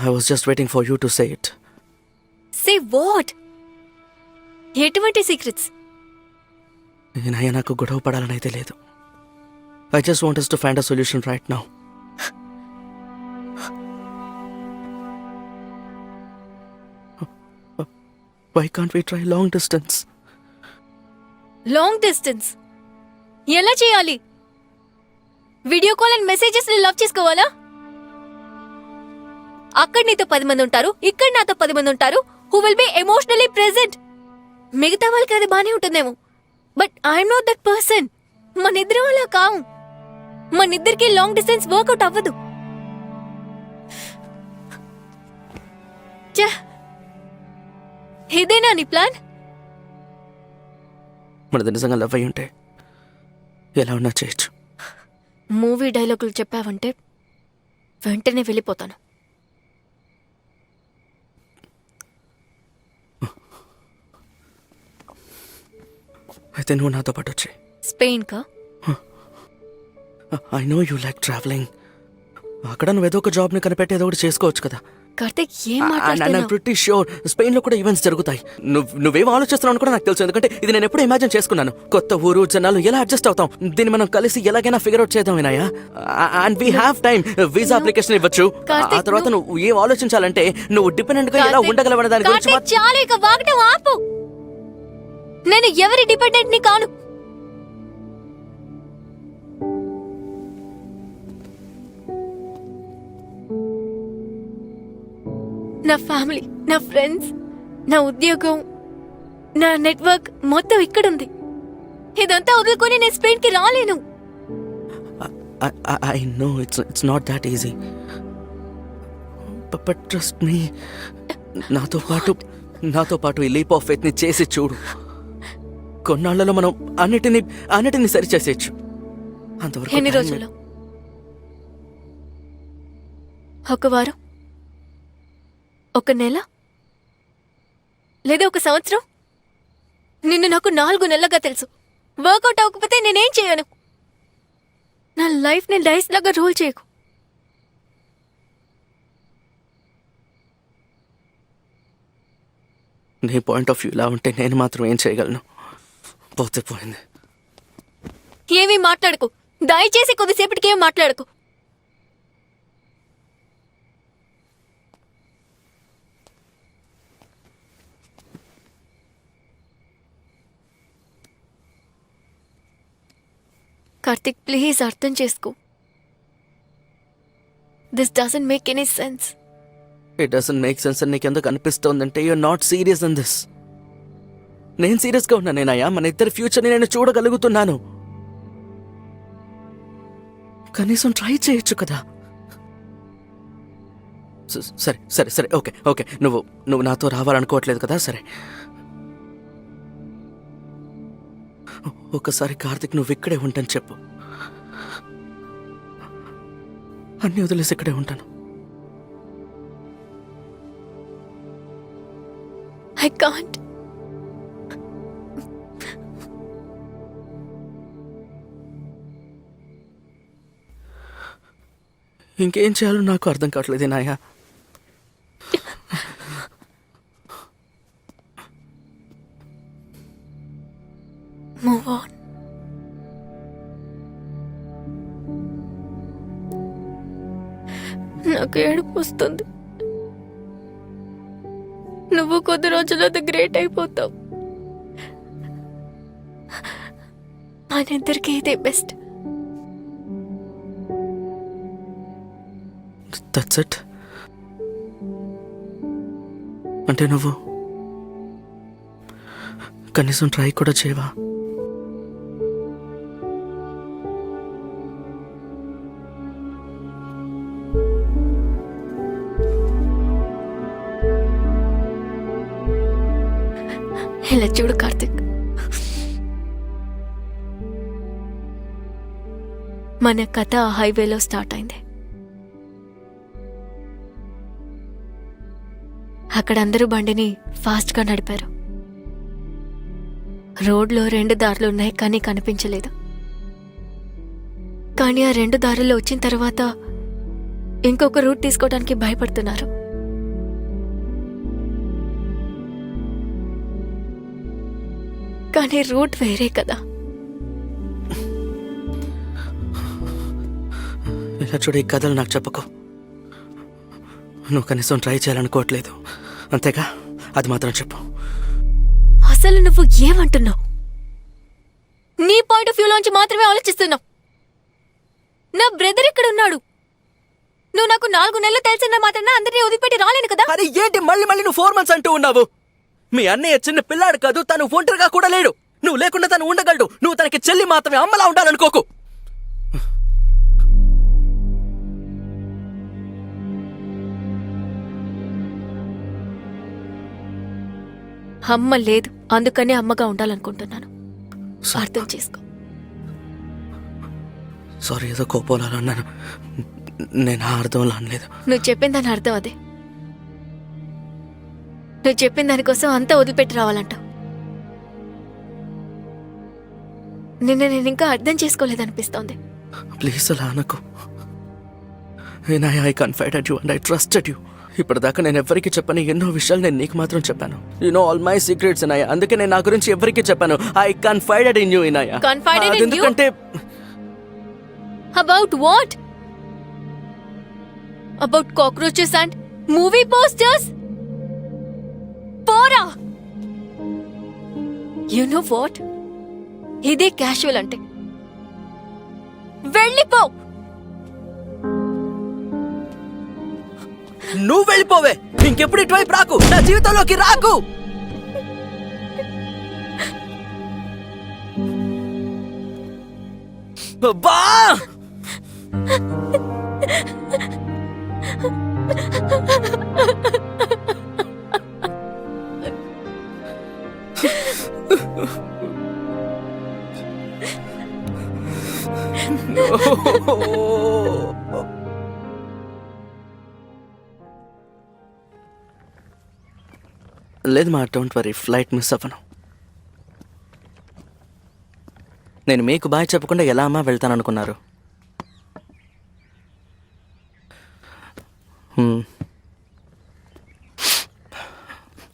I was just waiting for you to say it. Say what? ఎటువంటి secrets? నేనయ్యా నాకు గొడవ పడాలని అయితే లేదు. I just want us to find a solution right now. Why can't we try long distance? Long distance ఎలా చేయాలి? Video call and messages love చేసుకోవాలా? అక్కడ నీతో 10 మంది ఉంటారు, ఇక్కడ నాతో 10 మంది ఉంటారు. Who will be emotionally present? మిగతా వాళ్ళకి అది బానే ఉంటుందేమో, but I'm not that person. మనిద్దరం అలా కావు. మనిద్దరికి లాంగ్ డిస్టెన్స్ వర్కౌట్ అవ్వదు. ఇదేనా నీ ప్లాన్? మనది నిజంగా లవ్ అయి ఉంటే ఎలా ఉన్నా చేయొచ్చు. మూవీ డైలాగులు చెప్పావంటే వెంటనే వెళ్ళిపోతాను. అయితే నువ్వు నాతో పాటు వచ్చి. స్పెయిన్ కా? I know you like travelling. అక్కడ నువ్వు ఏదో ఒక జాబ్ని కనిపెట్టి ఏదో ఒకటి చేసుకోవచ్చు కదా. కార్తిక్ ఏం I'm మాట్లాడుతున్నావు? pretty sure స్పెయిన్ లో కూడా ఈవెంట్స్ జరుగుతాయి. నువ్వేం ఆలోచిస్తున్నావు కూడా నాకు తెలుసు, ఎందుకంటే ఇది నేను ఎప్పుడు ఇమాజిన్ చేసుకున్నాను. కొత్త ఊరు జనాలు ఎలా అడ్జస్ట్ అవుతాం, దీన్ని మనం కలిసి ఎలాగైనా ఫిగర్ అవుట్ చేద్దాం Vinaya. And we have time. Visa application ఇవ్వచ్చు. ఆ తర్వాత నువ్వు ఏం ఆలోచించాలంటే నువ్వు డిపెండెంట్ గా ఎలా ఉండగలవనే దాని గురించి కార్తిక్ చాలు, ఇక వాగటం ఆపు. నేను ఎవరి డిపెండెంట్ ని కాను. నా ఫ్యామిలీ, నా ఫ్రెండ్స్, నా ఉద్యోగం, నా నెట్వర్క్ మొత్తం ఇక్కడుంది. ఇదంతా వదులుకొని నేను స్పెయిన్ కి రాలేను. I know it's not that easy. But trust me. నాతో పాటు ఈ లీప్ ఆఫ్ ఫెయిత్ ని చేసి చూడు. కొన్నాళ్లలో మనం అన్నిటిని సరి చేసేయచ్చు. అంతవరకు ఎన్ని రోజుల్లో? ఒక వారం, ఒక నెల, లేదా ఒక సంవత్సరం? నిన్ను నాకు 4 నెలలుగా తెలుసు. వర్కౌట్ అవ్వకపోతే నేనేం చేయను. నా లైఫ్ ని డైస్ లాగా రోల్ చేయకు. నీ పాయింట్ ఆఫ్ వ్యూ లా ఉంటే నేను మాత్రం ఏం చేయగలను. పోతే పోయింది. ఏమీ మాట్లాడకు, దయచేసి కొద్దిసేపటికి ఏం మాట్లాడకు. కార్తిక్ ప్లీజ్ అర్థం చేసుకో. This doesn't make any sense. It doesn't make sense అని నీకెందుకు అనిపిస్తోందంటే you're not serious in this. నేను సీరియస్గా ఉన్నా నేనయ్యా. మన ఇద్దరి ఫ్యూచర్ని నేను చూడగలుగుతున్నాను. కనీసం ట్రై చేయొచ్చు కదా. సరే సరే సరే ఓకే నువ్వు నాతో రావాలనుకోవట్లేదు కదా. సరే, ఒకసారి కార్తిక్ నువ్వు ఇక్కడే ఉంటాను చెప్పు. అన్నీ వదిలేసి ఇక్కడే ఉంటాను. I can't. ఇంకేం చేయాలో నాకు అర్థం కావట్లేదు నాయా. Move on. నాకు ఏడుపు వస్తుంది. నువ్వు కొద్ది రోజుల్లో గ్రేట్ అయిపోతావు. మనిద్దరికి ఇదే బెస్ట్. That's it. అంటే నువ్వు కనీసం ట్రై కూడా చేయవా? ఇలా చూడు కార్తిక్, మన కథ ఆ హైవేలో స్టార్ట్ అయింది. అక్కడ అందరూ బండిని ఫాస్ట్గా నడిపారు. రోడ్లో 2 దారులు ఉన్నాయి, కానీ కనిపించలేదు. కానీ ఆ 2 దారుల్లో వచ్చిన తర్వాత ఇంకొక రూట్ తీసుకోవడానికి భయపడుతున్నారు. కానీ రూట్ వేరే కదా. ఇలా చూడు, ఈ కథలు నాకు చెప్పకు. నువ్వు కనీసం ట్రై చేయాలనుకోవట్లేదు అంతేగా, అది మాత్రం చెప్పు. అసలు నువ్వు ఏమంటున్నావు? నీ పాయింట్ ఆఫ్ వ్యూలోంచి మాత్రమే ఆలోచిస్తున్నావు. నా బ్రదర్ ఇక్కడ ఉన్నాడు. నువ్వు నాకు 4 నెలలు తెలిసిన మాత్రాన అందరినీ వదిలిపెట్టి రాలేను కదా. అరే ఏంటి మళ్ళీ మళ్ళీ నువ్వు 4 months అంటూ ఉన్నావు? మీ అన్నయ్య చిన్న పిల్లాడు కాదు, తను ఒంటరిగా కూడా లేడు. నువ్వు లేకుండా తను ఉండగలడు. నువ్వు తనకి చెల్లి మాత్రమే, అమ్మలా ఉండాలనుకోకు. అమ్మ లేదు, అందుకనే అమ్మగా ఉండాలనుకుంటున్నాను. అర్థం చేసుకో. సారీ, ఏదో కోపంలో అన్నాను. నేను ఆ అర్థంలో అనలేదు. నువ్వు చెప్పిన దాని అర్థం అదే. నువ్వు చెప్పిన దానికోసం అంతా వదిలిపెట్టి రావాలంటావు. నిన్న నేను ఇంకా అర్థం చేసుకోలేదనిపిస్తోంది. ప్లీజ్ అలా అనకు. I confided you and I trusted you. ఇప్పటిదాకా నేను ఎవరికి చెప్పని ఎన్నో విషయాలు నేను నీకు మాత్రం చెప్పాను. You know all my secrets Inaya. అందుకే నేను నా గురించి ఎవరికి చెప్పాను. I confided in you Inaya. Confided in you? ఎందుకంటే About what? About cockroaches and movie posters? పోరా! You know what? ఇదే క్యాషువల్ అంటే. వెళ్ళిపో. నువ్వు వెళ్ళిపోవే. ఇంకెప్పుడు ఇటువైపు రాకు, నా జీవితంలోకి రాకు. బా లేదు మా, డోంట్ వరీ, ఫ్లైట్ మిస్ అవ్వను. నేను మీకు బాయ్ చెప్పకుండా ఎలా అమ్మా వెళ్తాననుకున్నారు?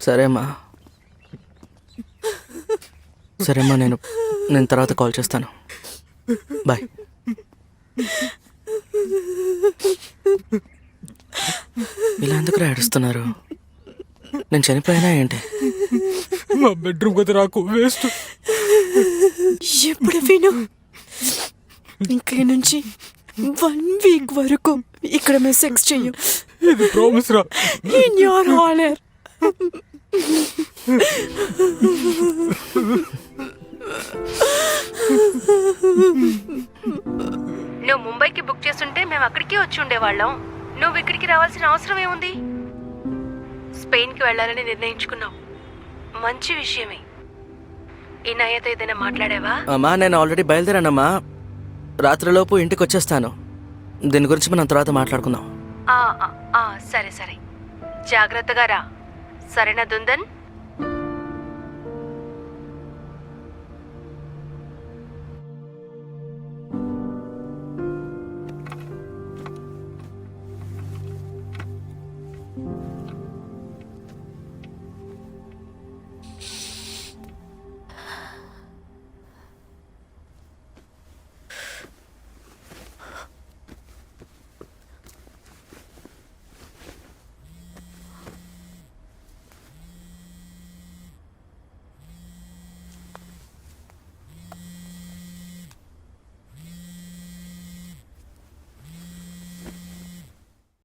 సరేమ్మా, సరేమ్మా, నేను తర్వాత కాల్ చేస్తాను. బాయ్. ఇలా ఎందుకు ఏడుస్తున్నారు? నేను చనిపోయినా ఏంటి? మా బెడ్రూమ్ కదా రాకు, వేస్ట్. ఎప్పుడు విను, ఇంక నుంచి 1 week వరకు ఇక్కడ మేము సెక్స్ చెయ్యం. ఇది ప్రామిస్ రా. In your honour. నువ్వు ముంబైకి బుక్ చేస్తుంటే మేము అక్కడికి వచ్చి ఉండేవాళ్ళం. నువ్వు ఇక్కడికి రావాల్సిన అవసరం ఏముంది? స్పెయిన్కి వెళ్ళాలని నిర్ణయించుకున్నావు, మంచి విషయమే. ఈ నయ్యతో ఏదైనా మాట్లాడావా? అమ్మా, నేను ఆల్రెడీ బయలుదేరానమ్మా. రాత్రిలోపు ఇంటికి వచ్చేస్తాను. దీని గురించి మనం తర్వాత మాట్లాడుకుందాం. సరే సరే, జాగ్రత్తగా రా. సరేనా దుందన్?